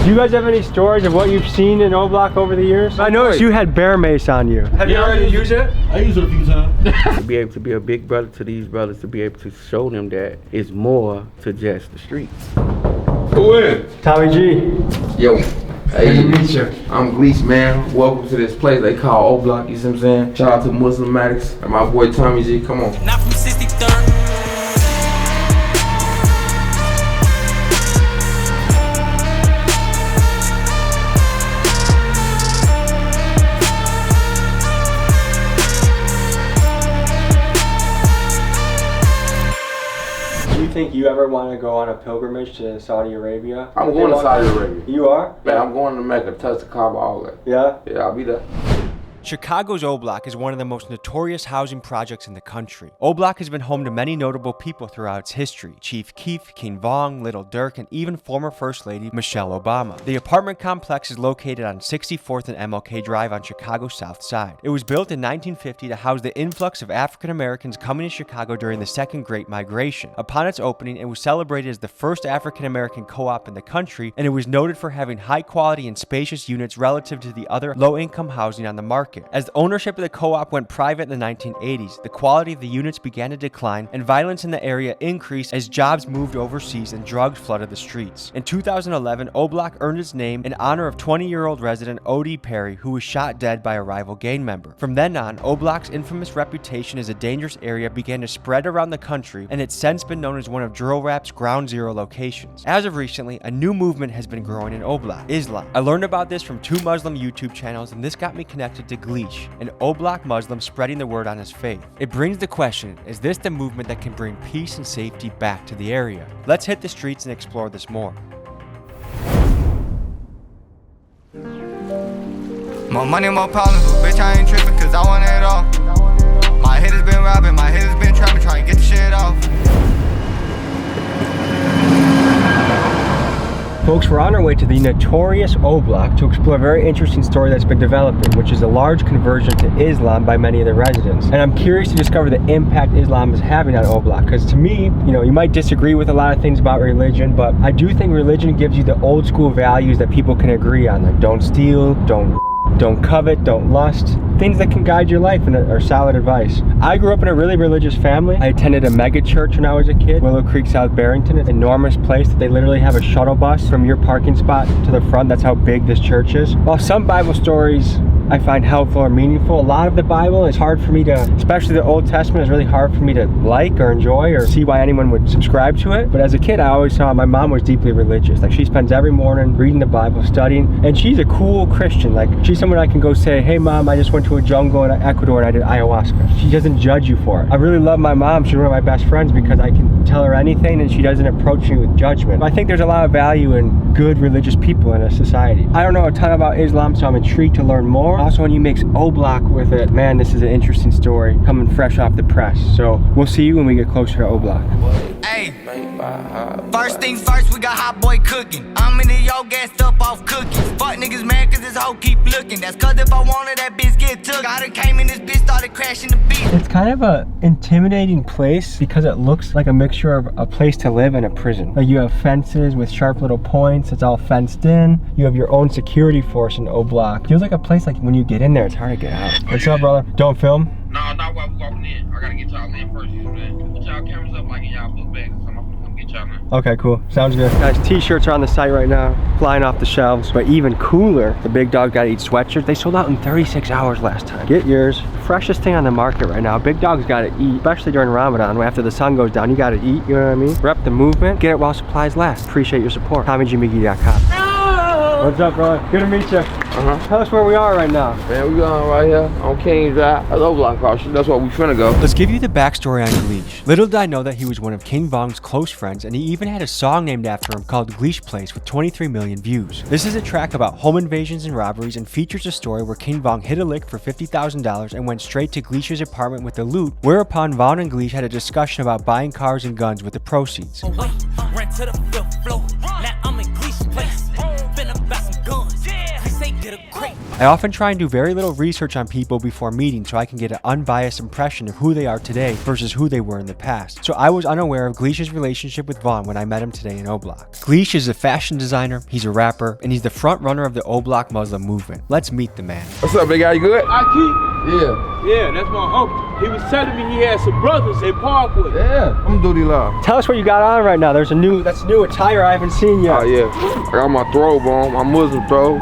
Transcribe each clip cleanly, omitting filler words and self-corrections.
Do you guys have any stories of what you've seen in O Block over the years? I noticed you had bear mace on you. Have you already used it? I used it a few times. To be able to be a big brother to these brothers, to be able to show them that it's more to just the streets. Who is? Tommy G. Yo. Hey, Good to meet you. I'm Gleesh, man. Welcome to this place they call O Block, you see what I'm saying? Shout out to Muslimatics and my boy Tommy G, come on. Not from 63rd. Do you think you ever want to go on a pilgrimage to Saudi Arabia? I'm going to Saudi Arabia. You are? Man, I'm going to Mecca, touch the Kaaba, all that. Yeah? Yeah, I'll be there. Chicago's O Block is one of the most notorious housing projects in the country. O Block has been home to many notable people throughout its history: Chief Keef, King Vong, Little Dirk, and even former First Lady Michelle Obama. The apartment complex is located on 64th and MLK Drive on Chicago's South Side. It was built in 1950 to house the influx of African Americans coming to Chicago during the Second Great Migration. Upon its opening, it was celebrated as the first African American co-op in the country, and it was noted for having high quality and spacious units relative to the other low-income housing on the market. As the ownership of the co-op went private in the 1980s, the quality of the units began to decline and violence in the area increased as jobs moved overseas and drugs flooded the streets. In 2011, O Block earned its name in honor of 20-year-old resident E Perry, who was shot dead by a rival gang member. From then on, O Block's infamous reputation as a dangerous area began to spread around the country, and it's since been known as one of drill rap's ground zero locations. As of recently, a new movement has been growing in O Block: Islam. I learned about this from 2 Muslim YouTube channels, and this got me connected to Gleesh, an O Block Muslim spreading the word on his faith. It brings the question, is this the movement that can bring peace and safety back to the area? Let's hit the streets and explore this more. More money, more problems, but bitch, I ain't tripping, cause I want it all. My head has been robbing, my head has been trapping, trying to get the shit off. Folks, we're on our way to the notorious O Block to explore a very interesting story that's been developing, which is a large conversion to Islam by many of the residents. And I'm curious to discover the impact Islam is having on O Block, because to me, you know, you might disagree with a lot of things about religion, but I do think religion gives you the old school values that people can agree on, like don't steal, don't covet, don't lust, things that can guide your life and are solid advice. I grew up in a really religious family. I attended a mega church when I was a kid, Willow Creek, South Barrington. It's an enormous place that they literally have a shuttle bus from your parking spot to the front. That's how big this church is. While some Bible stories I find helpful or meaningful, a lot of the Bible is hard for me to, especially the Old Testament, is really hard for me to like or enjoy or see why anyone would subscribe to it. But as a kid, I always saw my mom was deeply religious. Like, she spends every morning reading the Bible, studying, and she's a cool Christian. Like, she's someone I can go say, hey mom, I just went to a jungle in Ecuador and I did ayahuasca. She doesn't judge you for it. I really love my mom. She's one of my best friends because I can tell her anything and she doesn't approach me with judgment. I think there's a lot of value in good religious people in a society. I don't know a ton about Islam, so I'm intrigued to learn more. Also, when you mix O Block with it, man, this is an interesting story coming fresh off the press. So we'll see you when we get closer to O Block. Hey, first things first, we got hot boy cooking. I'm in the yo gassed up off cookies. Fuck niggas mad cause this hoe keep looking. That's cause if I wanted that bitch get took. I done came in this bitch, started crashing the beat. It's kind of a intimidating place because it looks like a mixture of a place to live and a prison. Like, you have fences with sharp little points. It's all fenced in. You have your own security force in O Block. Feels like a place like when you get in there, it's hard to get out. What's up, brother? Don't film? No, not while we walking in. I gotta get y'all in first, you know what I'm saying? Put y'all cameras up like in y'all book bags. So I'm gonna come get y'all now. Okay, cool. Sounds good. Guys, t-shirts are on the site right now, flying off the shelves. But even cooler, the Big Dog Gotta Eat sweatshirts. They sold out in 36 hours last time. Get yours. Freshest thing on the market right now. Big Dog's gotta eat, especially during Ramadan. After the sun goes down, you gotta eat, you know what I mean? Rep the movement, get it while supplies last. Appreciate your support. TommyGMiggy.com. What's up, brother? Good to meet you. Tell us where we are right now. Man, we going right here on King Drive. That's O Block caution. That's where we finna go. Let's give you the backstory on Gleesh. Little did I know that he was one of King Vong's close friends, and he even had a song named after him called Gleesh Place with 23 million views. This is a track about home invasions and robberies and features a story where King Vong hit a lick for $50,000 and went straight to Gleesh's apartment with the loot, whereupon Vong and Gleesh had a discussion about buying cars and guns with the proceeds. Ran to the fifth floor. Now I'm in Gleesh Place. Finna buy some guns. He say get a crate. I often try and do very little research on people before meeting so I can get an unbiased impression of who they are today versus who they were in the past. So I was unaware of Gleesh's relationship with Vaughn when I met him today in O-Block. Gleesh is a fashion designer, he's a rapper, and he's the front runner of the O-Block Muslim movement. Let's meet the man. What's up, big guy? You good? I keep. Yeah. Yeah, that's my uncle. He was telling me he had some brothers in Parkwood. Yeah. I'm Duty Law. Tell us what you got on right now. That's new attire I haven't seen yet. Oh yeah. I got my throw on, my Muslim throw,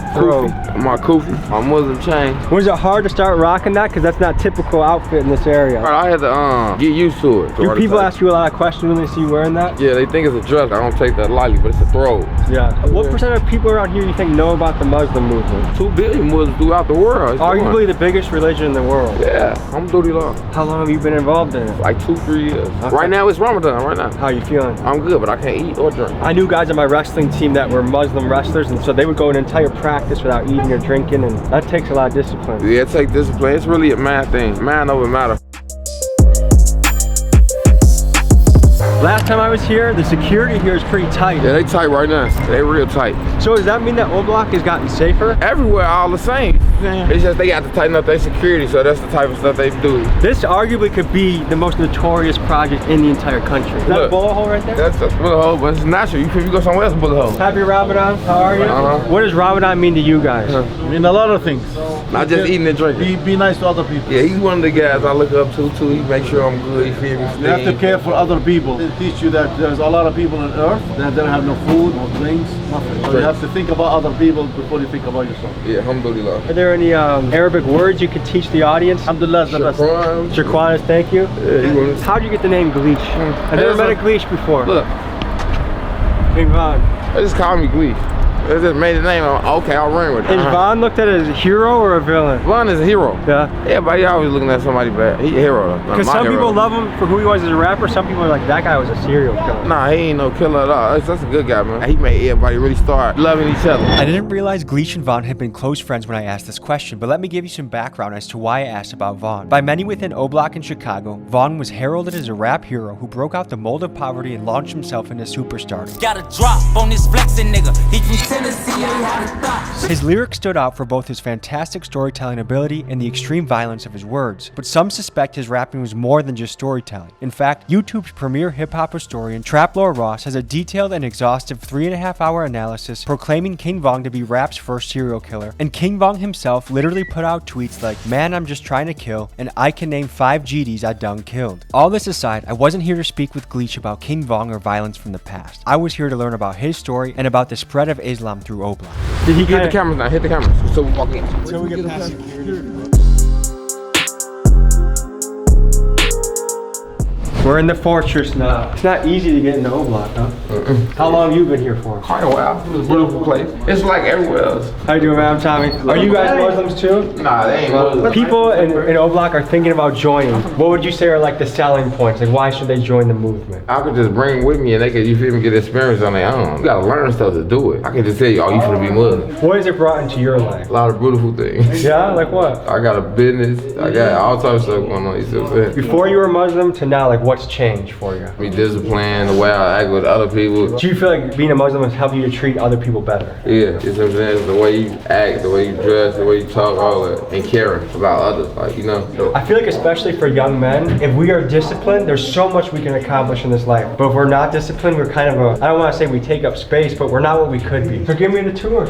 my kufi, my Muslim chain. Was it hard to start rocking that? Because that's not typical outfit in this area. I had to get used to it. Do people ask you a lot of questions when they see you wearing that? Yeah, they think it's a dress. I don't take that lightly, but it's a throw. Yeah. What percent of people around here you think know about the Muslim movement? 2 billion Muslims throughout the world. It's Arguably the biggest religion in the world. Yeah, I'm Duty Law. How long have you been involved in it? Like 2-3 years. Okay. Right now it's Ramadan. Right now. How are you feeling? I'm good, but I can't eat or drink. I knew guys on my wrestling team that were Muslim wrestlers, and so they would go an entire practice without eating or drinking, and that takes a lot of discipline. Yeah, it takes discipline. It's really a man thing. Man over matter. Last time I was here, the security here is pretty tight. Yeah, they tight right now. They real tight. So does that mean that O-Block has gotten safer? Everywhere all the same. It's just they got to tighten up their security, so that's the type of stuff they do. This arguably could be the most notorious project in the entire country. Is that a bullet hole right there? That's a bullet hole, but it's natural. You go somewhere else, bullet hole. Happy Ramadan. How are you? What does Ramadan mean to you guys? I mean a lot of things. Not just eating and drinking. Be nice to other people. Yeah, he's one of the guys I look up to too. He makes sure I'm good. He feed me. You have to care for other people. They teach you that there's a lot of people on earth that don't have no food, no drinks, nothing. So you have to think about other people before you think about yourself. Yeah, alhamdulillah. Are there any Arabic words you could teach the audience? Alhamdulillah is the best. Shukran is thank you. Yeah, How did you get the name Gleesh? I've never met a Gleesh before. Look, Big Vaughn. they just call me Gleesh. They just made the name. Okay, I'll run with it. Is Vaughn looked at as a hero or a villain? Vaughn is a hero. Yeah. Everybody always looking at somebody bad. He a hero though. Because some people love him for who he was as a rapper. Some people are like, that guy was a serial killer. Nah, he ain't no killer at all. That's a good guy, man. He made everybody really start loving each other. I didn't realize Gleesh and Vaughn had been close friends when I asked this question, but let me give you some background as to why I asked about Vaughn. By many within O-Block in Chicago, Vaughn was heralded as a rap hero who broke out the mold of poverty and launched himself into superstardom. Got a drop on this flexing nigga. He from Tennessee. His lyrics stood out for both his fantastic storytelling ability and the extreme violence of his words, but some suspect his rapping was more than just storytelling. In fact, YouTube's premier hip-hop historian Trap Lord Ross has a detailed and exhaustive 3.5-hour analysis proclaiming King Vong to be rap's first serial killer, and King Vong himself literally put out tweets like, "Man, I'm just trying to kill, and I can name 5 GDs I done killed." All this aside, I wasn't here to speak with Gleesh about King Vong or violence from the past. I was here to learn about his story and about the spread of Islam through O-Block. Did he Hit the cameras now. Hit the cameras. So we walk in. So we get past security. We're in the fortress now. It's not easy to get into O-Block, huh? How long have you been here for? Quite a while. It's a beautiful place. It's like everywhere else. How you doing, man? I'm Tommy. Are you guys Muslims too? Nah, they ain't Muslims. People in O-Block are thinking about joining. What would you say are like the selling points? Like, why should they join the movement? I could just bring them with me and they could, you feel me, get experience on their own. You gotta learn stuff to do it. I can just tell you, oh, you finna be Muslim. What has it brought into your life? A lot of beautiful things. Yeah, like what? I got a business. I got all types of stuff going on. You see what I'm saying? Before you were Muslim to now, like what's changed for you? Be disciplined, the way I act with other people. Do you feel like being a Muslim has helped you to treat other people better? Yeah, you see what I'm saying? It's the way you act, the way you dress, the way you talk, all that. And caring about others, like, you know. I feel like especially for young men, if we are disciplined, there's so much we can accomplish in this life. But if we're not disciplined, we're kind of I don't want to say we take up space, but we're not what we could be. So give me the tour.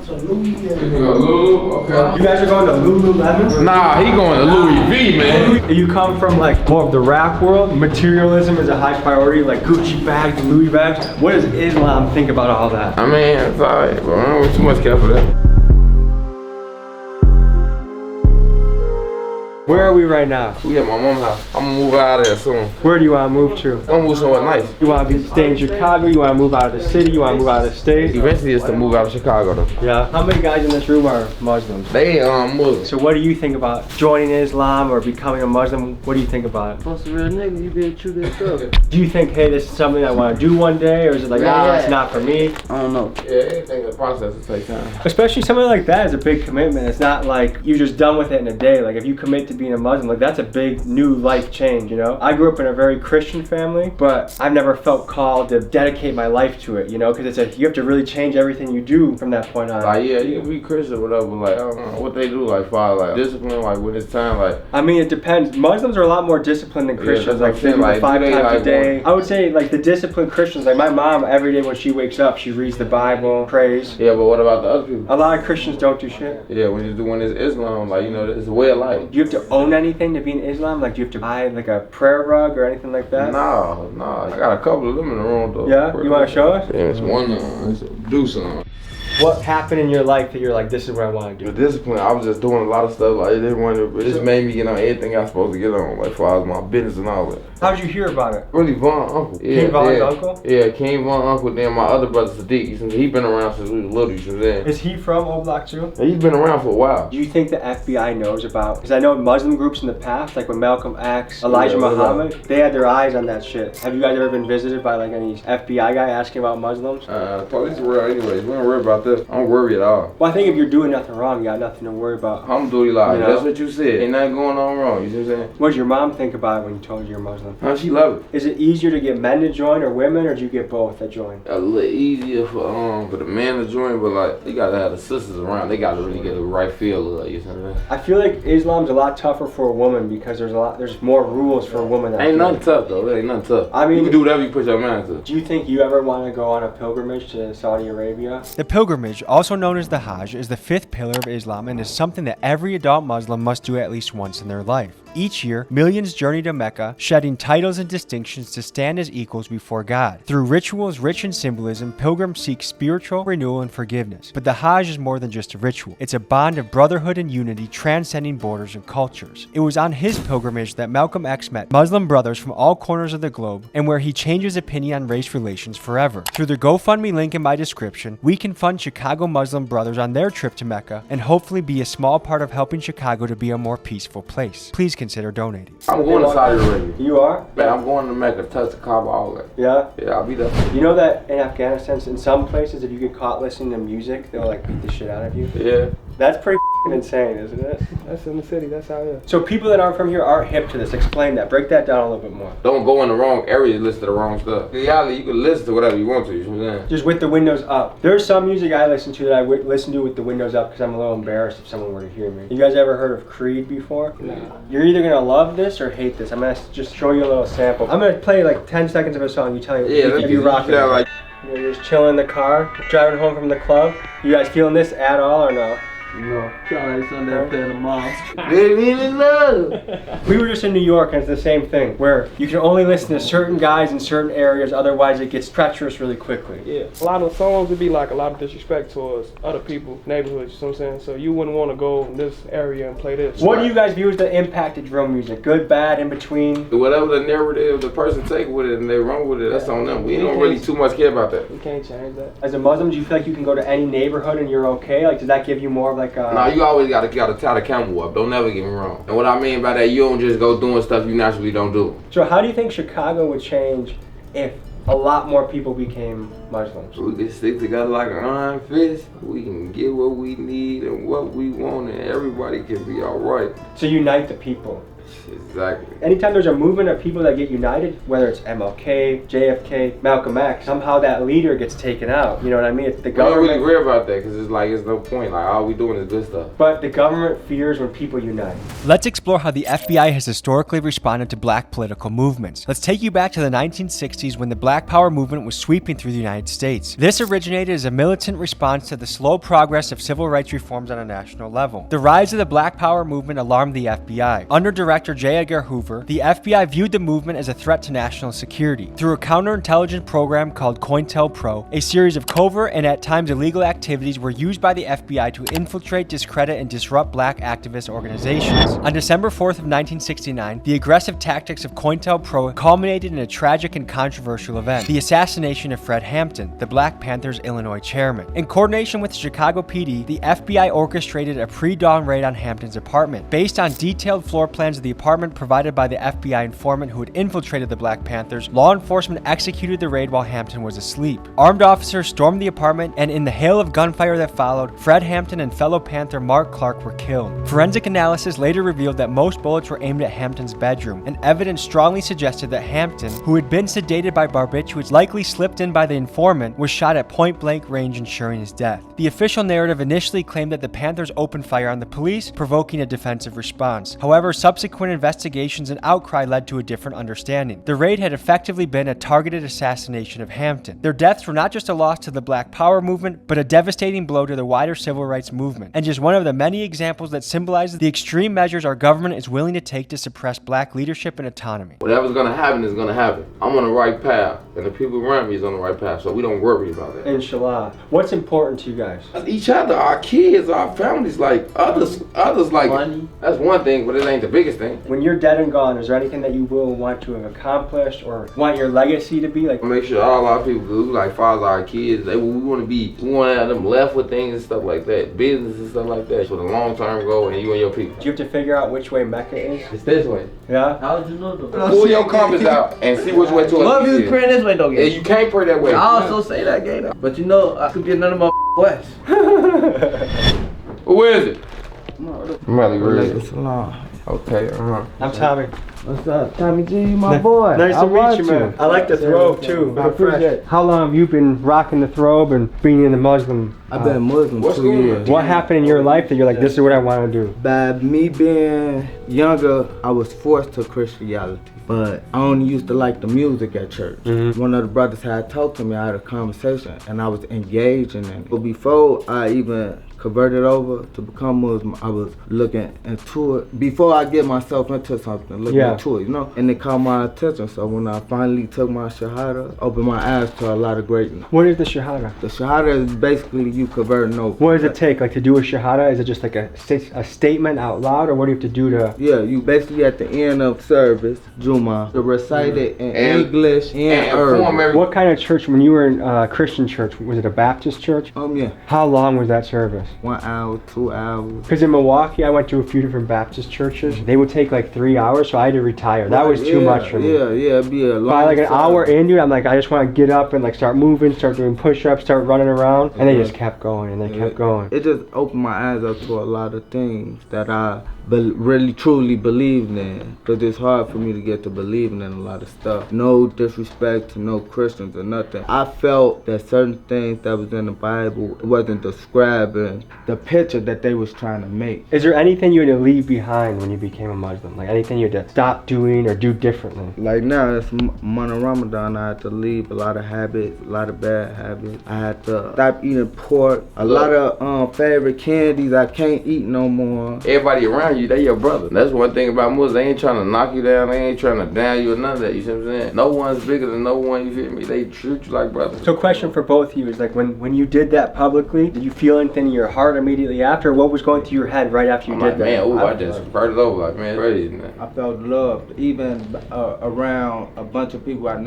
To Lulu, okay. You guys are going to Lululemon? Nah, he going to Louis V, man. You come from like more of the rap world. Materialism is a high priority, like Gucci bags, Louis bags. What does Islam think about all that? I mean, it's alright, but I don't too much care for that. Where are we right now? We at my mom's house. I'm gonna move out of there soon. Where do you want to move to? I'm gonna move somewhere nice. You want to stay in Chicago? You want to move out of the city? You want to move out of the state? Eventually it's to move out of Chicago though. Yeah. How many guys in this room are Muslims? They Muslims. So what do you think about joining Islam or becoming a Muslim? What do you think about it? Supposed to be a nigga, you better chew this stuff. Do you think, hey, this is something I want to do one day, or is it like, nah, it's not for me? I don't know. Yeah, anything in the process will take time. Especially something like that is a big commitment. It's not like you're just done with it in a day. Like if you commit to being a Muslim. Like, that's a big new life change, you know? I grew up in a very Christian family, but I've never felt called to dedicate my life to it, you know? Because you have to really change everything you do from that point on. Like, yeah, you can be Christian or whatever, but like, I don't know what they do, like, follow, like, discipline, like, when it's time, like. I mean, it depends. Muslims are a lot more disciplined than Christians. Yeah, like, they do like, 5 times like a day. I would say, like, the disciplined Christians, like my mom, every day when she wakes up, she reads the Bible, prays. Yeah, but what about the other people? A lot of Christians don't do shit. Yeah, when it's Islam, like, you know, it's a way of life. Do you have to own anything to be in Islam? Like, do you have to buy, like, a prayer rug or anything like that? No. I got a couple of them in the room, though. Yeah? You want to show us? Yeah, it's one it's a deuce on. What happened in your life that you're like, this is what I want to The do? discipline, I was just doing a lot of stuff. Like, it didn't want to, it just made me get on everything I was supposed to get on, like, as far as my business and all that. How'd you hear about it? Really, Von uncle. Yeah, King Von's uncle? Yeah, King Von uncle. Then my other brother Saddiq. He been around since we was little. You see what I'm saying? Is he from O Block too? He's been around for a while. Do you think the FBI knows about? Because I know Muslim groups in the past, like when Malcolm X, Elijah Yeah, Muhammad, they had their eyes on that shit. Have you guys ever been visited by like any FBI guy asking about Muslims? Police are real anyways. We don't worry about this. I don't worry at all. Well, I think if you're doing nothing wrong, you got nothing to worry about. Alhamdulillah. You know? That's what you said. Ain't nothing going on wrong. You see what I'm saying? What did your mom think about it when you told you you're Muslim? She love it. Is it easier to get men to join or women, or do you get both that join? A little easier for the man to join, but like they gotta have the sisters around. They gotta really get a right feel of it. You see what I'm saying? I feel like Islam's a lot tougher for a woman because there's more rules for a woman. Ain't nothing tough though. It ain't nothing tough. I mean, you can do whatever you put your mind to. Do you think you ever want to go on a pilgrimage to Saudi Arabia? The pilgrimage, also known as the Hajj, is the 5th pillar of Islam and is something that every adult Muslim must do at least once in their life. Each year, millions journey to Mecca, shedding titles and distinctions to stand as equals before God. Through rituals rich in symbolism, pilgrims seek spiritual renewal and forgiveness. But the Hajj is more than just a ritual. It's a bond of brotherhood and unity transcending borders and cultures. It was on his pilgrimage that Malcolm X met Muslim brothers from all corners of the globe and where he changed his opinion on race relations forever. Through the GoFundMe link in my description, we can fund Chicago Muslim brothers on their trip to Mecca and hopefully be a small part of helping Chicago to be a more peaceful place. Please consider donating. I'm going to Saudi Arabia. You are? Man, I'm going to Mecca, touch the Kaaba, all that. Yeah? Yeah, I'll be there. You know that in Afghanistan, in some places, if you get caught listening to music, they'll like beat the shit out of you? Yeah. That's pretty insane, isn't it? That's in the city. That's how it is. So people that aren't from here aren't hip to this. Explain that. Break that down a little bit more. Don't go in the wrong area and listen to the wrong stuff. In reality, you can listen to whatever you want to, you know what I'm saying? Just with the windows up. There's some music I listen to that I listen to with the windows up because I'm a little embarrassed if someone were to hear me. You guys ever heard of Creed before? No. You're either going to love this or hate this. I'm going to just show you a little sample. I'm going to play like 10 seconds of a song. You tell me if you rock it. Like, You're just chilling in the car, driving home from the club. You guys feeling this at all or no? No. Trying Sunday playing the mosque. We were just in New York and it's the same thing where you can only listen to certain guys in certain areas, otherwise it gets treacherous really quickly. Yeah. A lot of songs would be like a lot of disrespect towards other people, neighborhoods, you know what I'm saying? So you wouldn't want to go in this area and play this. What do you guys view as the impact of drill music? Good, bad, in between? whatever the narrative the person take with it and they run with it, that's on them. We don't really too much care about that. You can't change that. As a Muslim, do you feel like you can go to any neighborhood and you're okay? Like, does that give you more of like a... Nah, you always gotta tie the camel up. Don't never get me wrong. And what I mean by that, you don't just go doing stuff you naturally don't do. So how do you think Chicago would change if a lot more people became Muslims? We can stick together like an iron fist. We can get what we need and what we want, and everybody can be all right. So unite the people. Exactly. Anytime there's a movement of people that get united, whether it's MLK, JFK, Malcolm X, somehow that leader gets taken out. You know what I mean? It's the I don't government. really worry about that because it's like, it's no point. Like, all we doing is good stuff. But the government fears when people unite. Let's explore how the FBI has historically responded to black political movements. Let's take you back to the 1960s when the Black Power movement was sweeping through the United States. This originated as a militant response to the slow progress of civil rights reforms on a national level. The rise of the Black Power movement alarmed the FBI. Under Director J. Edgar Hoover, the FBI viewed the movement as a threat to national security. Through a counterintelligence program called COINTELPRO, a series of covert and at times illegal activities were used by the FBI to infiltrate, discredit, and disrupt black activist organizations. On December 4th of 1969, the aggressive tactics of COINTELPRO culminated in a tragic and controversial event, the assassination of Fred Hampton, the Black Panthers Illinois chairman. In coordination with the Chicago PD, the FBI orchestrated a pre-dawn raid on Hampton's apartment. Based on detailed floor plans of the the apartment provided by the FBI informant who had infiltrated the Black Panthers, law enforcement executed the raid while Hampton was asleep. Armed officers stormed the apartment, and in the hail of gunfire that followed, Fred Hampton and fellow Panther Mark Clark were killed. Forensic analysis later revealed that most bullets were aimed at Hampton's bedroom, and evidence strongly suggested that Hampton, who had been sedated by barbiturates likely slipped in by the informant, was shot at point-blank range, ensuring his death. The official narrative initially claimed that the Panthers opened fire on the police, provoking a defensive response. However, subsequent investigations and outcry led to a different understanding. The raid had effectively been a targeted assassination of Hampton. Their deaths were not just a loss to the Black Power movement, but a devastating blow to the wider civil rights movement, and just one of the many examples that symbolizes the extreme measures our government is willing to take to suppress Black leadership and autonomy. Whatever's gonna happen is gonna happen. I'm on the right path, and the people around me is on the right path, so we don't worry about that. Inshallah. What's important to you guys? Each other, our kids, our families, like others like Money. That's one thing, but it ain't the biggest thing. When you're dead and gone, is there anything that you will want to have accomplished or want your legacy to be? Like, Make sure all our people do, like father our kids. We want to have them left with things and stuff like that, business and stuff like that, for the long term goal, and you and your people. do you have to figure out which way Mecca is? It's this way. Yeah? How would you know though? Pull your compass out and see which way to Love you praying this way though, Yeah, you can't pray that way. I also say that gay though. But you know, I could get none of my west. Who is it? Melly Okay, I'm Tommy. What's up? Tommy G, my boy. Nice to meet you, man. I like the throbe too. I appreciate it. How long have you been rocking the throbe and being in the Muslim? I've been Muslim what's 2 going on? years. What happened in your life that you're like, this is what I want to do? By me being younger, I was forced to Christianity. But I only used to like the music at church. One of the brothers had talked to me, I had a conversation, and I was engaging in it. But before I even converted over to become Muslim, I was looking into it. Before I get myself into something, looking into it, you know? And it caught my attention. So when I finally took my Shahada, opened my eyes to a lot of greatness. What is the Shahada? The Shahada is basically you converting over. What does it take, like, to do a Shahada? Is it just like a statement out loud, or what do you have to do to? Yeah, you basically at the end of service, Juma, to recite it in English and Arabic. What kind of church, when you were in Christian church, was it a Baptist church? Yeah. How long was that service? 1 hour, 2 hours. Because in Milwaukee, I went to a few different Baptist churches. They would take like 3 hours, so I had to retire. That was too much for me. Yeah, it'd be a long By like an time. hour into it, I'm like, I just want to get up and like start moving, start doing push-ups, start running around, and they just kept going and they kept going. It just opened my eyes up to a lot of things that I really truly believed in. Because it's hard for me to get to believing in a lot of stuff. No disrespect to no Christians or nothing. I felt that certain things that was in the Bible wasn't describing the picture that they was trying to make. Is there anything you had to leave behind when you became a Muslim? Like anything you had to stop doing or do differently? Like now, it's month of Ramadan, I had to leave a lot of habits, a lot of bad habits. I had to stop eating pork. A lot of favorite candies I can't eat no more. Everybody around you, they your brother. That's one thing about Muslims. They ain't trying to knock you down. They ain't trying to down you or none of that. You see what I'm saying? No one's bigger than no one. You feel me? They treat you like brothers. So, question for both of you is like, when you did that publicly, did you feel anything in your heart immediately after? Or what was going through your head right after you did that? Man, I just converted over. Like, man, crazy, man. I felt loved, even around a bunch of people I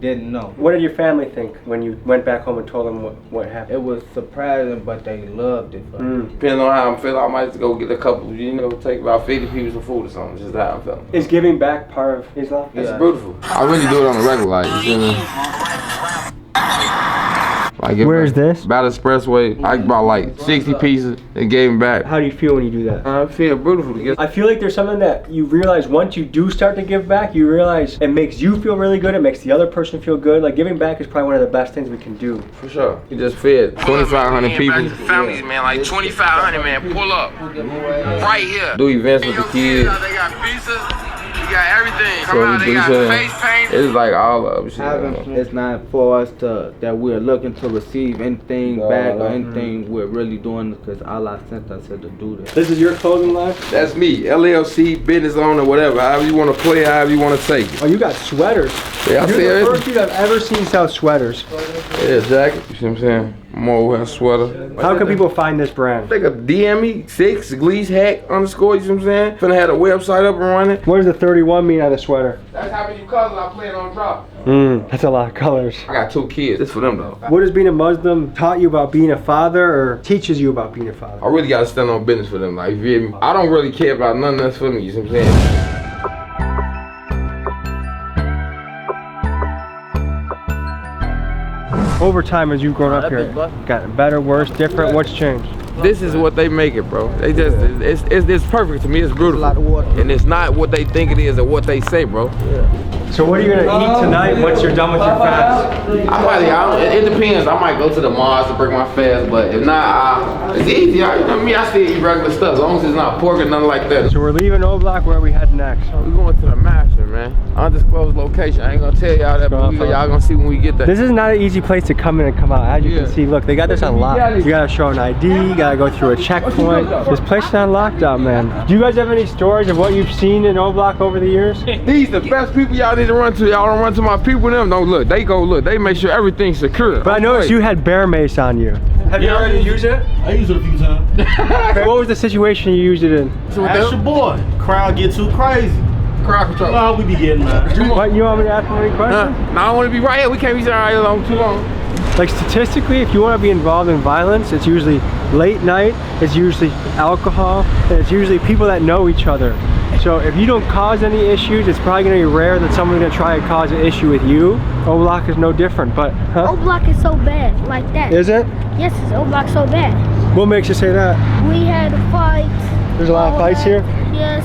didn't know. What did your family think when you went back home and told them what happened? It was surprising, but they loved it. Depending on how I'm feeling, I might just go get a couple, take about 50 people some food or something. Just how I'm feeling. Is giving back part of Islam? It's beautiful. I really do it on the regular, like, you feel me? Where is this? About Expressway. I bought like 60 pieces and gave them back. How do you feel when you do that? I feel beautiful to get. I feel like there's something that you realize once you do start to give back, you realize it makes you feel really good, it makes the other person feel good. Like giving back is probably one of the best things we can do. For sure. You just fed 2,500 people. Families, man, like 2,500, man, pull up. Right here. Do events with the kids. They got pizza. You got everything. Come So out, we they do got shit. face paint. It's like all of it. Shit. It's not for us that we're looking to receive anything back or anything. We're really doing it because Allah sent us here to do this. This is your clothing line? That's me. LLC, business owner, whatever. However you want to play, however you want to take it. Oh, you got sweaters. Yeah, I see You're the it. first dude I've ever seen sell sweaters. Yeah, jacket. You see what I'm saying? More wear a sweater. How can people find this brand? Take a DM me, 6 Glees Hack _ you see what I'm saying? Finna have a website up and running. What does the 31 mean on the sweater? That's how many colors I plan on dropping. That's a lot of colors. I got 2 kids. This for them though. What has being a Muslim taught you about being a father or teaches you about being a father? I really gotta stand on business for them. Like, you feel me? I don't really care about nothing else for me, you see what I'm saying? over time as you've grown up here? Gotten better, worse, different? What's changed? This is what they make it, bro. They just, it's perfect to me. It's beautiful. And it's not what they think it is or what they say, bro. So what are you gonna eat tonight once you're done with your fast? It depends. I might go to the malls to break my fast, but if not, it's easy. You know me, I still eat regular stuff as long as it's not pork or nothing like that. So we're leaving O-Block. Where are we heading next? We're going to the master, man. Undisclosed location. I ain't gonna tell y'all that, but y'all gonna see when we get there. This is not an easy place to come in and come out. As you can see, look, they got this on lock. You gotta show an ID, you gotta go through a checkpoint. This place is on lockdown, man. Do you guys have any stories of what you've seen in O-Block over the years? These the best people y'all need to run to. Y'all don't run to my people and them. No, look, they go look. They make sure everything's secure. But I noticed you had bear mace on you. Have you already used it? I used it a few times. What was the situation you used it in? Ask your boy. Crowd get too crazy. Crowd control. Well, we be getting that. What, you want me to ask any questions? No, I don't want to be right here. We can't be right here long too long. Like statistically, if you want to be involved in violence, it's usually late night, it's usually alcohol, and it's usually people that know each other. So if you don't cause any issues, it's probably going to be rare that someone's going to try and cause an issue with you. O-Block is no different, but O-Block is so bad, like that. Is it? Yes, O-Block so bad. What makes you say that? We had a fight. There's a lot of fights here? Yes.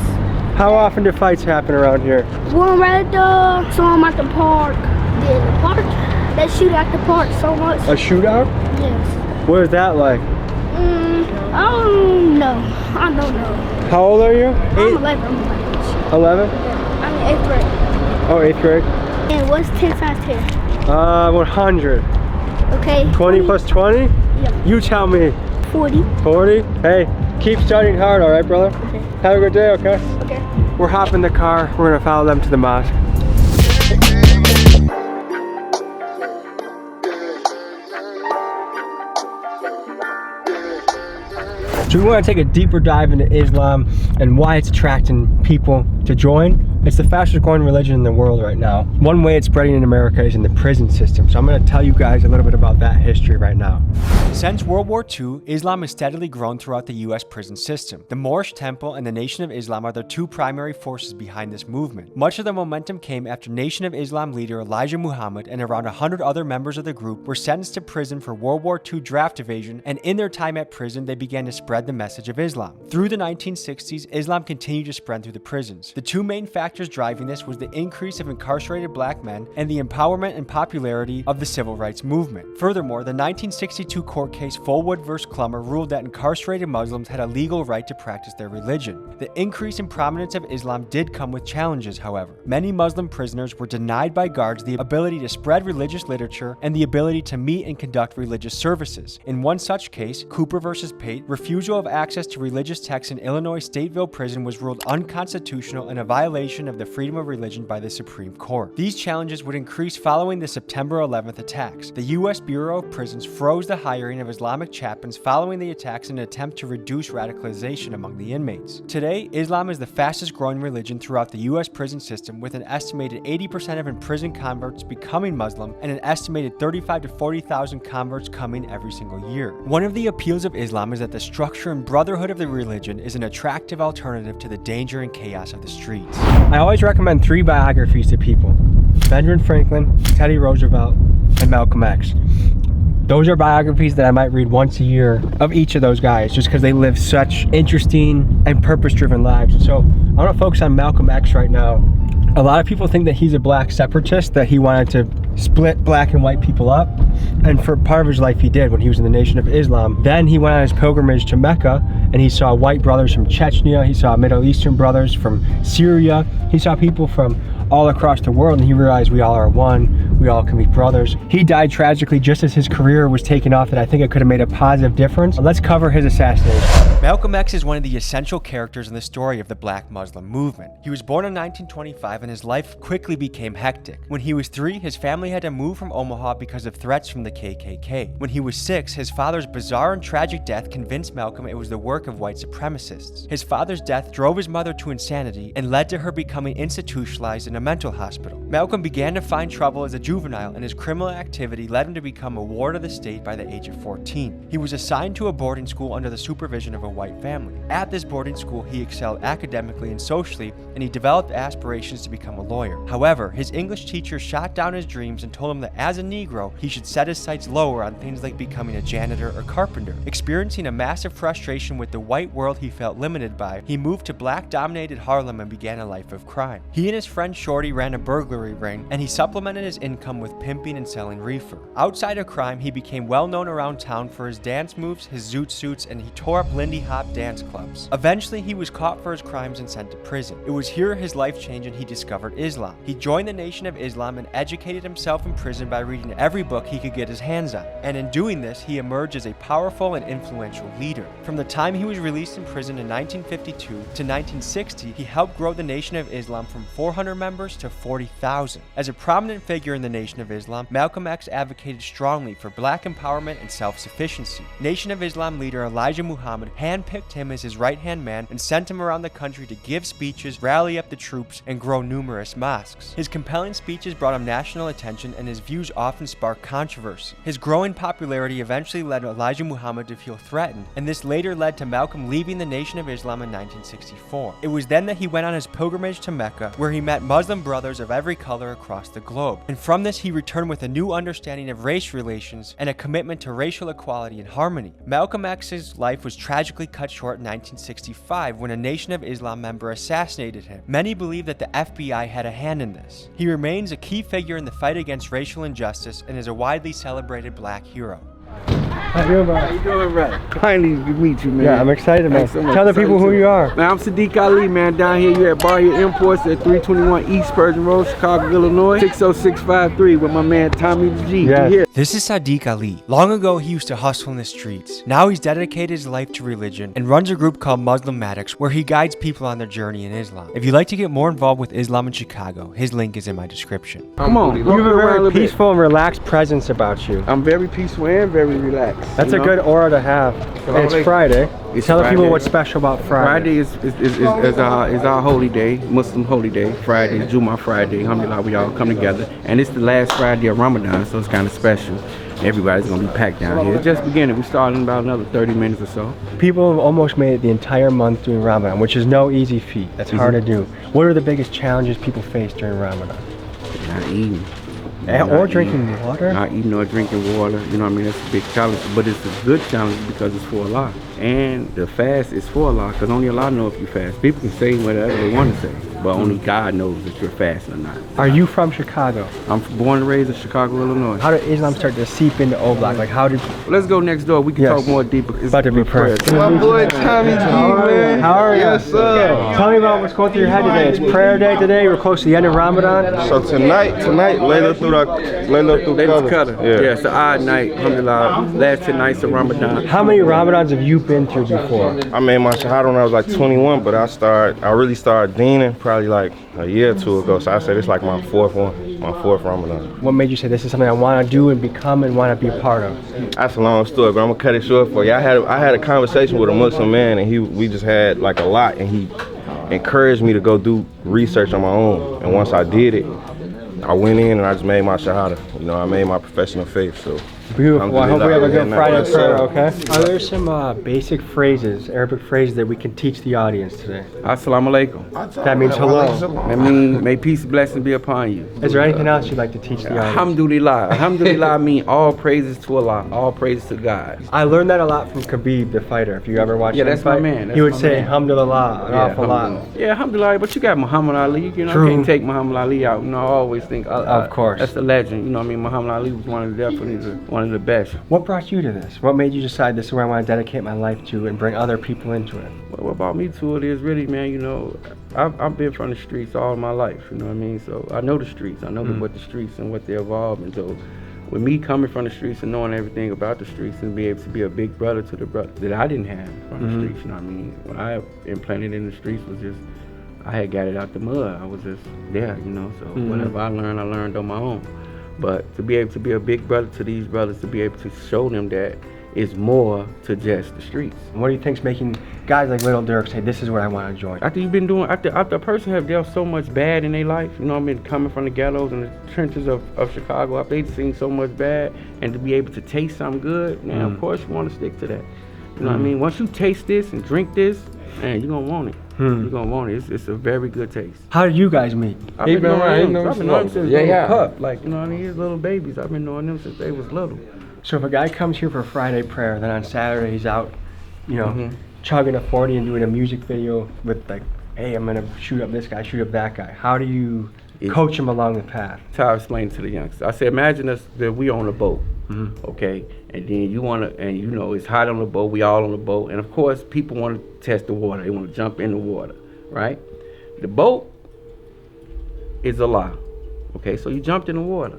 How often do fights happen around here? One right there, some at the park. Yeah, the park. They shoot at the park so much. A shootout? Yes. What is that like? I don't know. I don't know. How old are you? I'm 11. 11? I'm in 8th grade. Oh, 8th grade. And what's 10 times 10? 100. Okay. 20 plus 20? Yeah. You tell me. 40. 40? Hey, keep studying hard, all right, brother? Okay. Have a good day, okay? Okay. We're hopping the car. We're gonna follow them to the mosque. So we want to take a deeper dive into Islam and why it's attracting people to join. It's the fastest growing religion in the world right now. One way it's spreading in America is in the prison system. So I'm going to tell you guys a little bit about that history right now. Since World War II, Islam has steadily grown throughout the US prison system. The Moorish Temple and the Nation of Islam are the two primary forces behind this movement. Much of the momentum came after Nation of Islam leader Elijah Muhammad and around 100 other members of the group were sentenced to prison for World War II draft evasion, and in their time at prison, they began to spread the message of Islam. Through the 1960s, Islam continued to spread through the prisons. The two main factors driving this was the increase of incarcerated black men and the empowerment and popularity of the civil rights movement. Furthermore, the 1962 court case Fullwood v. Clummer ruled that incarcerated Muslims had a legal right to practice their religion. The increase in prominence of Islam did come with challenges, however. Many Muslim prisoners were denied by guards the ability to spread religious literature and the ability to meet and conduct religious services. In one such case, Cooper v. Pate, refusal of access to religious texts in Illinois Stateville Prison was ruled unconstitutional and a violation of the freedom of religion by the Supreme Court. These challenges would increase following the September 11th attacks. The U.S. Bureau of Prisons froze the hiring of Islamic chaplains following the attacks in an attempt to reduce radicalization among the inmates. Today, Islam is the fastest growing religion throughout the U.S. prison system, with an estimated 80% of imprisoned converts becoming Muslim and an estimated 35,000 to 40,000 converts coming every single year. One of the appeals of Islam is that the structure and brotherhood of the religion is an attractive alternative to the danger and chaos of the streets. I always recommend 3 biographies to people: Benjamin Franklin, Teddy Roosevelt, and Malcolm X. Those are biographies that I might read once a year of each of those guys, just because they live such interesting and purpose-driven lives. And so I want to focus on Malcolm X right now. A lot of people think that he's a black separatist, that he wanted to split black and white people up. And for part of his life he did when he was in the Nation of Islam. Then he went on his pilgrimage to Mecca and he saw white brothers from Chechnya, he saw Middle Eastern brothers from Syria, he saw people from all across the world, and he realized we all are one, we all can be brothers. He died tragically just as his career was taking off, and I think it could have made a positive difference. Let's cover his assassination. Malcolm X is one of the essential characters in the story of the Black Muslim movement. He was born in 1925 and his life quickly became hectic. When he was 3, his family had to move from Omaha because of threats from the KKK. When he was 6, his father's bizarre and tragic death convinced Malcolm it was the work of white supremacists. His father's death drove his mother to insanity and led to her becoming institutionalized in a mental hospital. Malcolm began to find trouble as a juvenile juvenile, and his criminal activity led him to become a ward of the state by the age of 14. He was assigned to a boarding school under the supervision of a white family. At this boarding school, he excelled academically and socially, and he developed aspirations to become a lawyer. However, his English teacher shot down his dreams and told him that as a Negro, he should set his sights lower on things like becoming a janitor or carpenter. Experiencing a massive frustration with the white world he felt limited by, he moved to black-dominated Harlem and began a life of crime. He and his friend Shorty ran a burglary ring, and he supplemented his income with pimping and selling reefer. Outside of crime, he became well known around town for his dance moves, his zoot suits, and he tore up Lindy Hop dance clubs. Eventually, he was caught for his crimes and sent to prison. It was here his life changed and he discovered Islam. He joined the Nation of Islam and educated himself in prison by reading every book he could get his hands on. And in doing this, he emerged as a powerful and influential leader. From the time he was released in prison in 1952 to 1960, he helped grow the Nation of Islam from 400 members to 40,000. As a prominent figure in the Nation of Islam, Malcolm X advocated strongly for black empowerment and self-sufficiency. Nation of Islam leader Elijah Muhammad handpicked him as his right-hand man and sent him around the country to give speeches, rally up the troops, and grow numerous mosques. His compelling speeches brought him national attention, and his views often sparked controversy. His growing popularity eventually led Elijah Muhammad to feel threatened, and this later led to Malcolm leaving the Nation of Islam in 1964. It was then that he went on his pilgrimage to Mecca, where he met Muslim brothers of every color across the globe. And from this, he returned with a new understanding of race relations and a commitment to racial equality and harmony. Malcolm X's life was tragically cut short in 1965 when a Nation of Islam member assassinated him. Many believe that the FBI had a hand in this. He remains a key figure in the fight against racial injustice and is a widely celebrated black hero. How you doing, bro? How you doing, bro? Kindly to meet you, man. Yeah, I'm excited, man. So Tell the people who you are. Man, I'm Saddiq Ali, man. Down here, you at Baahir Imports at 321 East Pershing Road, Chicago, Illinois, 60653 with my man Tommy G. Yes. Here. This is Saddiq Ali. Long ago, he used to hustle in the streets. Now he's dedicated his life to religion and runs a group called Muslimmatics, where he guides people on their journey in Islam. If you'd like to get more involved with Islam in Chicago, his link is in my description. Come on, You have a very peaceful and relaxed presence about you. I'm very peaceful and very relaxed. That's a good aura to have. And it's Friday. Tell the people what's special about Friday. Friday is our holy day, Muslim holy day. Friday, Jummah Friday. Alhamdulillah, we all come together. And it's the last Friday of Ramadan, so it's kind of special. Everybody's going to be packed down here. It's just beginning. We're starting in about another 30 minutes or so. People have almost made it the entire month doing Ramadan, which is no easy feat. That's hard to do. What are the biggest challenges people face during Ramadan? Not eating. Or drinking water? Not eating or drinking water, you know what I mean? That's a big challenge, but it's a good challenge because it's for Allah. And the fast is for Allah, because only Allah knows if you fast. People can say whatever they want to say, but only God knows if you're fasting or not. Are you from Chicago? I'm born and raised in Chicago, Illinois. How did Islam start to seep into O-Block? Like how did... Let's go next door. We can talk more deeper. It's about to be prayer. My boy Tommy G, man. How are you? Yes, sir. Tell me about what's going through your head today. It's prayer day today. We're close to the end of Ramadan. So tonight, Layla through Qadr. Yeah, it's the odd night. Alhamdulillah. Last 10 nights of Ramadan. How many Ramadans have you been through before? I made my shahada when I was like 21, but I really started deening probably like a year or two ago. So I said it's like my fourth Ramadan. What made you say this is something I want to do and become and want to be a part of? That's a long story, but I'm gonna cut it short for you. I had a conversation with a Muslim man, and we just had like a lot, and he encouraged me to go do research on my own. And once I did it, I went in and I just made my shahada. You know, I made my profession of faith. So beautiful. Well, I hope we have a good Friday prayer, okay? Are there some basic phrases, Arabic phrases that we can teach the audience today? Assalamu alaikum. That means hello. That means may peace and blessing be upon you. Is there anything else you'd like to teach the audience? Alhamdulillah. Alhamdulillah means all praises to Allah, all praises to God. I learned that a lot from Khabib, the fighter. If you ever watched him that's fight, my man. He would say alhamdulillah an awful lot. Yeah, alhamdulillah, but you got Muhammad Ali, you know, True. can't take Muhammad Ali out. You know, I always think of course. That's the legend. You know what I mean? Muhammad Ali was definitely one of the best. What brought you to this? What made you decide this is where I want to dedicate my life to and bring other people into it? Well, what brought me to it is really, man, you know, I've been from the streets all my life, you know what I mean? So I know the streets. I know what the streets and what they evolved into. With me coming from the streets and knowing everything about the streets and be able to be a big brother to the brother that I didn't have from the streets, you know what I mean? When I implanted in the streets was just, I had got it out the mud. I was just there, you know, so whatever I learned on my own. But to be able to be a big brother to these brothers, to be able to show them that it's more to just the streets. What do you think's making guys like Little Dirk say, this is what I want to join? After you've been doing, after a person have dealt so much bad in their life, you know what I mean, coming from the ghettos and the trenches of Chicago, after they've seen so much bad, and to be able to taste something good, man, of course you want to stick to that. You know what I mean? Once you taste this and drink this, man, you're gonna want it. You're gonna want it. It's a very good taste. How did you guys meet? I've been knowing them since little pup. Like, you know what I mean? These little babies. I've been knowing them since they was little. So if a guy comes here for Friday prayer, then on Saturday he's out, you know, chugging a 40 and doing a music video with like, hey, I'm gonna shoot up this guy, shoot up that guy. How do you coach him along the path? That's how I explain to the youngsters. I say, imagine us that we on a boat, okay, and then you wanna, and you know, it's hot on the boat. We all on the boat, and of course, people want to test the water. They want to jump in the water, right? The boat is a lie, okay. So you jumped in the water.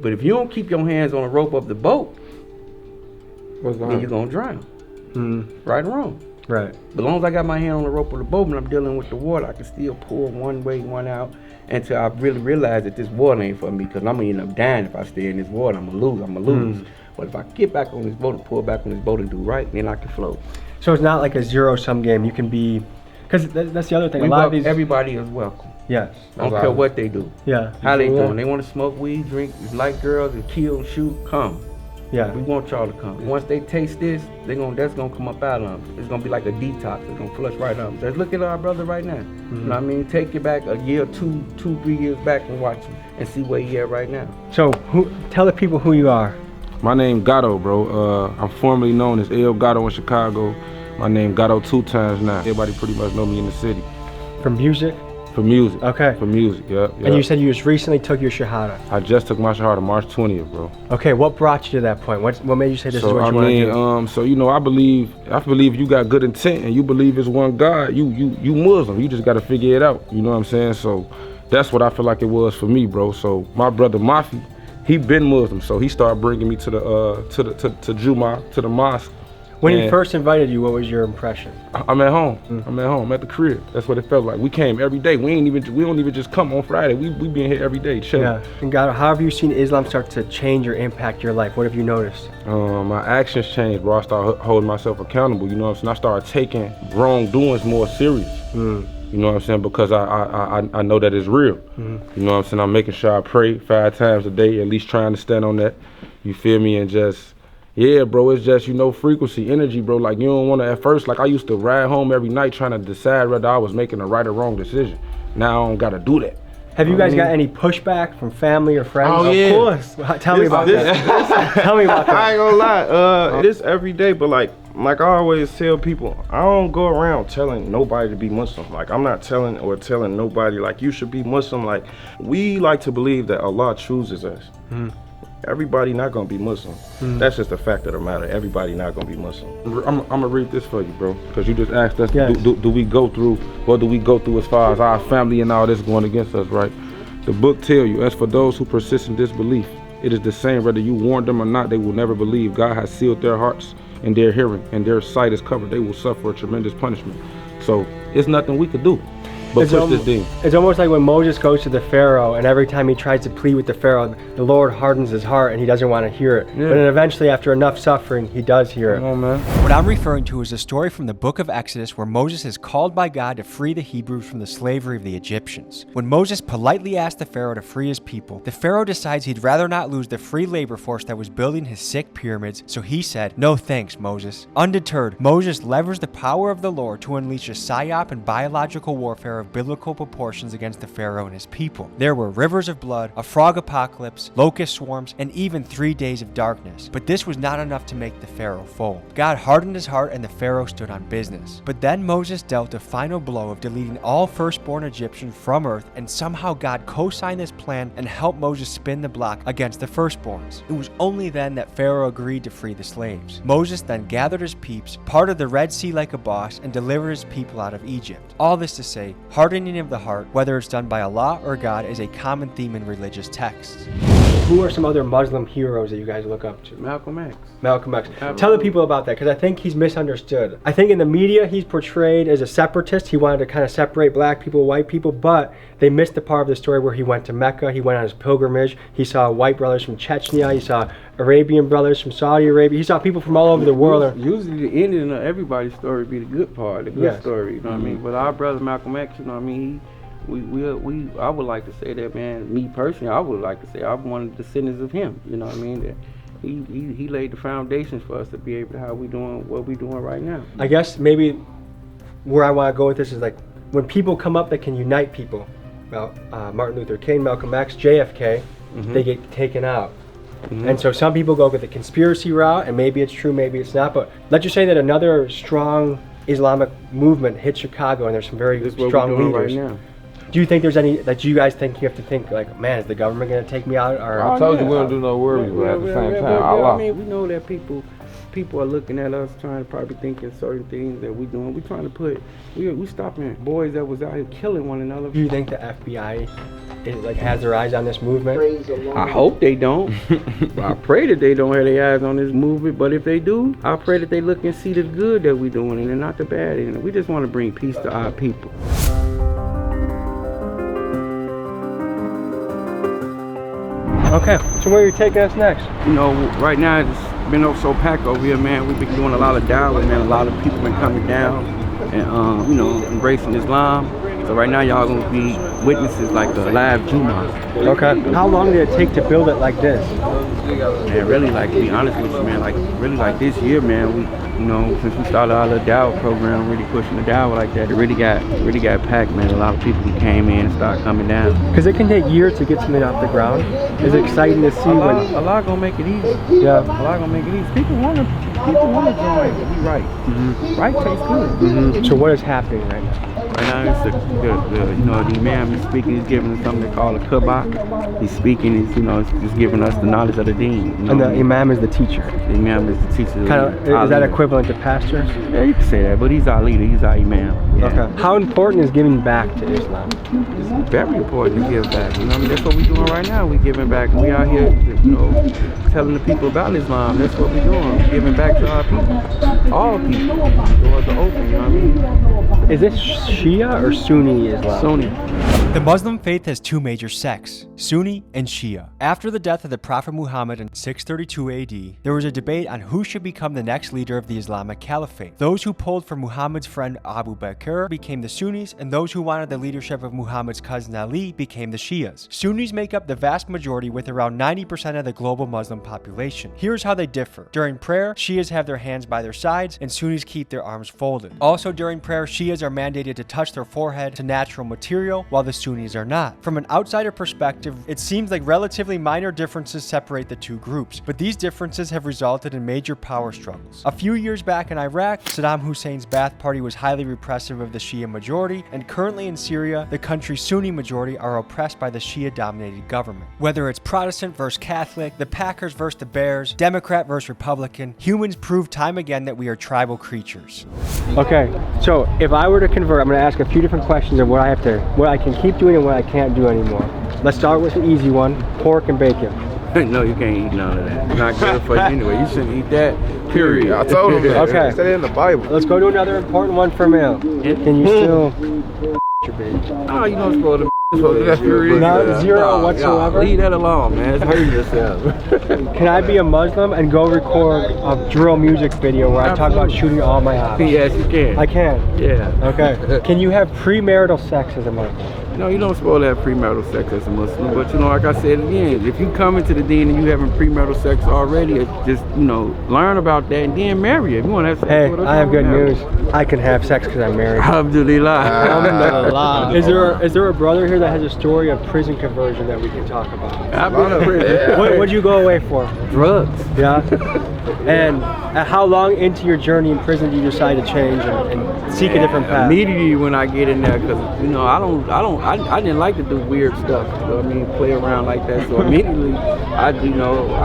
But if you don't keep your hands on the rope of the boat, then you're gonna drown. Right or wrong? Right. But as long as I got my hand on the rope of the boat and I'm dealing with the water, I can still pull one way, one out, until I really realize that this water ain't for me, because I'm gonna end up dying if I stay in this water. I'm gonna lose. But if I get back on this boat and pull back on this boat and do right, then I can float. So it's not like a zero-sum game. You can be, because that's the other thing. Everybody is welcome. Yes. I don't care what they do. Yeah. How they doing? They want to smoke weed, drink, like girls, and kill and shoot. Come. Yeah. We want y'all to come. Once they taste this, that's gonna come up out of them. It's gonna be like a detax. It's gonna flush right out. Just look at our brother right now. You know what I mean? Take it back a year, 2, 3 years back and watch him and see where he at right now. So tell the people who you are. My name Gatto, bro. I'm formerly known as El Gatto in Chicago. My name Gatto 2 times now. Everybody pretty much know me in the city. For music? For music. Okay. For music, yeah. And you said you just recently took your Shahada. I just took my Shahada March 20th, bro. Okay, what brought you to that point? What made you say this is what you want to do? So you know, I believe you got good intent and you believe it's one God, you Muslim. You just gotta figure it out. You know what I'm saying? So that's what I feel like it was for me, bro. So my brother Mafi, he been Muslim, so he started bringing me to the Juma, to the mosque. When he first invited you, what was your impression? I'm at home. I'm at home. I'm at the crib. That's what it felt like. We came every day. We don't even just come on Friday. We be in here every day, chilling. Yeah. And God, how have you seen Islam start to change or impact your life? What have you noticed? My actions changed, bro. I started holding myself accountable. You know what I'm saying? I started taking wrongdoings more serious. You know what I'm saying? Because I know that it's real. You know what I'm saying? I'm making sure I pray 5 times a day, at least trying to stand on that. You feel me? And just, yeah, bro, it's just, you know, frequency, energy, bro. Like, you don't want to, at first, like, I used to ride home every night trying to decide whether I was making a right or wrong decision. Now I don't got to do that. Have you guys got any pushback from family or friends? Oh, yeah. Of course. Tell me about that. Tell me about that. I ain't gonna lie, this every day, but like I always tell people, I don't go around telling nobody to be Muslim. Like, I'm not telling nobody, like, you should be Muslim. Like, we like to believe that Allah chooses us. Everybody not gonna be Muslim. That's just the fact of the matter. Everybody not gonna be Muslim. I'm gonna read this for you, bro, because you just asked us, do we go through, what do we go through as far as our family and all this going against us, right? The book tell you, as for those who persist in disbelief, it is the same whether you warn them or not, they will never believe. God has sealed their hearts and their hearing, and their sight is covered. They will suffer a tremendous punishment. So it's nothing we could do but push this thing. It's almost like when Moses goes to the Pharaoh, and every time he tries to plead with the Pharaoh, the Lord hardens his heart and he doesn't want to hear it. But then eventually, after enough suffering, he does hear it. What I'm referring to is a story from the book of Exodus where Moses is called by God to free the Hebrews from the slavery of the Egyptians. When Moses politely asked the Pharaoh to free his people, the Pharaoh decides he'd rather not lose the free labor force that was building his sick pyramids, so he said, "No thanks, Moses." Undeterred, Moses leveraged the power of the Lord to unleash a psyop and biological warfare of biblical proportions against the Pharaoh and his people. There were rivers of blood, a frog apocalypse, locust swarms, and even 3 days of darkness. But this was not enough to make the Pharaoh fold. God hardened his heart and the Pharaoh stood on business. But then Moses dealt a final blow of deleting all firstborn Egyptians from earth, and somehow God co-signed this plan and helped Moses spin the block against the firstborns. It was only then that Pharaoh agreed to free the slaves. Moses then gathered his peeps, parted the Red Sea like a boss, and delivered his people out of Egypt. All this to say, hardening of the heart, whether it's done by Allah or God, is a common theme in religious texts. Who are some other Muslim heroes that you guys look up to? Malcolm X. Malcolm X. Tell the people about that, because I think he's misunderstood. I think in the media he's portrayed as a separatist. He wanted to kind of separate black people, white people, but they missed the part of the story where he went to Mecca, he went on his pilgrimage, he saw white brothers from Chechnya, he saw Arabian brothers from Saudi Arabia, he saw people from all over the world. Usually the ending of everybody's story be the good part, the good story, you know what I mean? But our brother Malcolm X, you know what I mean, I would like to say that, man, me personally, I would like to say I'm one of the descendants of him, you know what I mean? That he laid the foundations for us to be able to how we doing what we doing right now. I guess maybe where I want to go with this is like when people come up that can unite people, well, Martin Luther King, Malcolm X, JFK, they get taken out. And so some people go with the conspiracy route, and maybe it's true, maybe it's not, but let's just say that another strong Islamic movement hit Chicago and there's some very strong leaders. Right now. Do you think there's any that you guys think you have to think like, man, is the government gonna take me out? Or I told you we don't do no worries, but at the same time, Allah. I mean, we know that people are looking at us, trying to probably thinking certain things that we doing. We trying to put, we stopping boys that was out here killing one another. Do you think the FBI has their eyes on this movement? I hope they don't. I pray that they don't have their eyes on this movement. But if they do, I pray that they look and see the good that we doing and not the bad. And we just want to bring peace to our people. Okay, so where are you taking us next? You know, right now it's been so packed over here, man. We've been doing a lot of dawah, man. A lot of people been coming down and, you know, embracing Islam. So right now y'all gonna be witnesses like a live Jummah. Okay. How long did it take to build it like this? Man, really, like, to be honest with you, man, like, really, like, this year, man, we, you know, since we started our little dawah program, really pushing the dawah like that, it really got packed, man. A lot of people came in and started coming down. Because it can take years to get something off the ground. It's exciting to see when... Allah gonna make it easy. Yeah. Allah gonna make it easy. People wanna join and be right. Right tastes good. So what is happening right now? Right now, it's you know, the imam is speaking. He's giving us something they call a kabak. He's speaking. He's, you know, just giving us the knowledge of the deen. You know? And the imam is the teacher. The imam is the teacher. Kind of, is that equivalent to pastor? Yeah, you can say that. But he's our leader. He's our imam. Yeah. Okay. How important is giving back to Islam? It's very important to give back. You know, I mean, that's what we're doing right now. We're giving back. We out here, you know, telling the people about Islam. That's what we're doing. Giving back to our people. All people. Doors are open. You know what I mean? Is this Shia or Sunni Islam? Sunni. The Muslim faith has two major sects, Sunni and Shia. After the death of the Prophet Muhammad in 632 AD, there was a debate on who should become the next leader of the Islamic Caliphate. Those who pulled for Muhammad's friend Abu Bakr became the Sunnis, and those who wanted the leadership of Muhammad's cousin Ali became the Shias. Sunnis make up the vast majority with around 90% of the global Muslim population. Here's how they differ. During prayer, Shias have their hands by their sides, and Sunnis keep their arms folded. Also during prayer, Shias are mandated to touch their forehead to natural material, while the Sunnis are not. From an outsider perspective, it seems like relatively minor differences separate the two groups, but these differences have resulted in major power struggles. A few years back in Iraq, Saddam Hussein's Ba'ath Party was highly repressive of the Shia majority, and currently in Syria, the country's Sunni majority are oppressed by the Shia-dominated government. Whether it's Protestant versus Catholic, the Packers versus the Bears, Democrat versus Republican, humans prove time again that we are tribal creatures. Okay, so if I were to convert, I'm going to ask a few different questions of what I can keep doing and what I can't do anymore. Let's start with the easy one, pork and bacon. No, you can't eat none of that. It's not good for you anyway. You shouldn't eat that, period. I told him that. Okay. It said it in the Bible. Let's go to another important one for male. Can you still your baby? Oh, you don't spoil the Not zero whatsoever? Leave that alone, man. It's hurting yourself. Can I be a Muslim and go record a drill music video where I talk about shooting all my eyes? Yes, you can. I can? Yeah. Okay. Can you have premarital sex as a Muslim? No, you don't spoil that premarital sex as a Muslim. But, you know, like I said again, if you come into the deen and you having premarital sex already, just, you know, learn about that and then marry it. If you want to have sex hey, with us, I have good news. I can have sex because I'm married. Alhamdulillah. Is there a brother here that has a story of prison conversion that we can talk about? I've been in prison. What'd you go away for? Drugs. Yeah. And how long into your journey in prison do you decide to change and seek a different path? Immediately when I get in there, because, you know, I didn't like to do weird stuff. You know what I mean? Play around like that. So immediately, I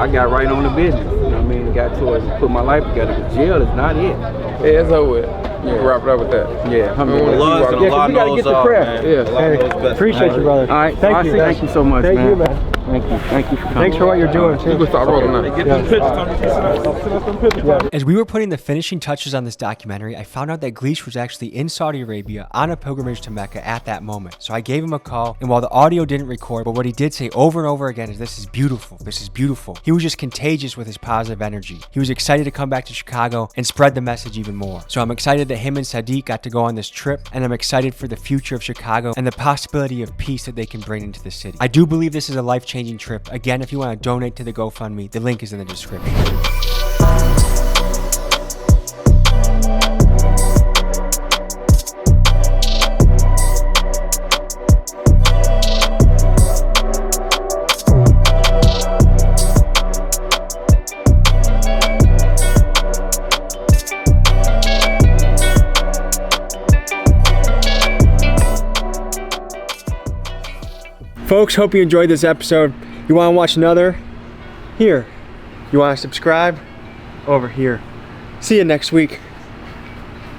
got right on the business. You know what I mean? Got towards put my life together. Jail is not it. Yeah, it's over with. You can wrap it up with that. Yeah. Lugs and a lot we gotta get the craft. Yeah. Appreciate you, brother. All right. Thank you. Thank you so much, Thank man. you, man. Thank you. Thank you for coming. Thanks for what you're doing, too. You can start rolling now. As we were putting the finishing touches on this documentary, I found out that Gleesh was actually in Saudi Arabia on a pilgrimage to Mecca at that moment. So I gave him a call, and while the audio didn't record, but what he did say over and over again is, "This is beautiful. This is beautiful." He was just contagious with his positive energy. He was excited to come back to Chicago and spread the message even more. So I'm excited that him and Saddiq got to go on this trip, and I'm excited for the future of Chicago and the possibility of peace that they can bring into the city. I do believe this is a life-changing trip. Again, if you want to donate to the GoFundMe, the link is in the description. Folks, hope you enjoyed this episode. You want to watch another? Here. You want to subscribe? Over here. See you next week.